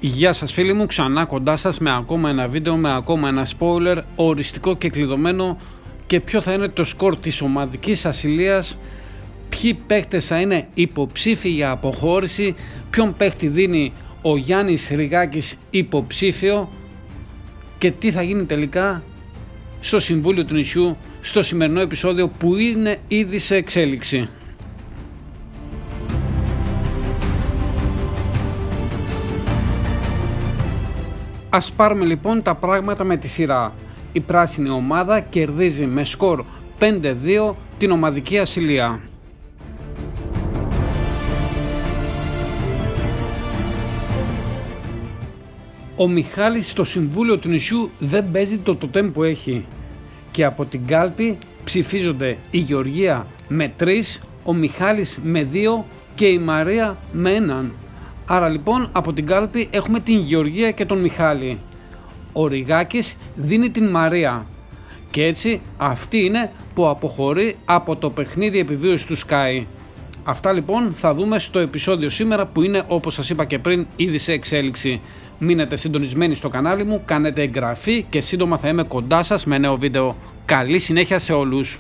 Γεια σας φίλοι μου, ξανά κοντά σας με ακόμα ένα βίντεο, με ακόμα ένα spoiler οριστικό και κλειδωμένο. Και ποιο θα είναι το σκορ της ομαδικής ασυλίας, ποιοι παίχτες θα είναι υποψήφιοι για αποχώρηση, ποιον παίχτη δίνει ο Γιάννης Ριγάκης υποψήφιο και τι θα γίνει τελικά στο Συμβούλιο του Νησιού στο σημερινό επεισόδιο που είναι ήδη σε εξέλιξη. Ας πάρουμε λοιπόν τα πράγματα με τη σειρά. Η πράσινη ομάδα κερδίζει με σκορ 5-2 την ομαδική ασυλία. Ο Μιχάλης στο Συμβούλιο του Νησιού δεν παίζει το τοτέμ που έχει και από την κάλπη ψηφίζονται η Γεωργία με 3, ο Μιχάλης με 2 και η Μαρία με 1. Άρα λοιπόν από την κάλπη έχουμε την Γεωργία και τον Μιχάλη. Ο Ριγάκης δίνει την Μαρία και έτσι αυτή είναι που αποχωρεί από το παιχνίδι επιβίωσης του Sky. Αυτά λοιπόν θα δούμε στο επεισόδιο σήμερα που είναι, όπως σας είπα και πριν, ήδη σε εξέλιξη. Μείνετε συντονισμένοι στο κανάλι μου, κάνετε εγγραφή και σύντομα θα είμαι κοντά σας με νέο βίντεο. Καλή συνέχεια σε όλους!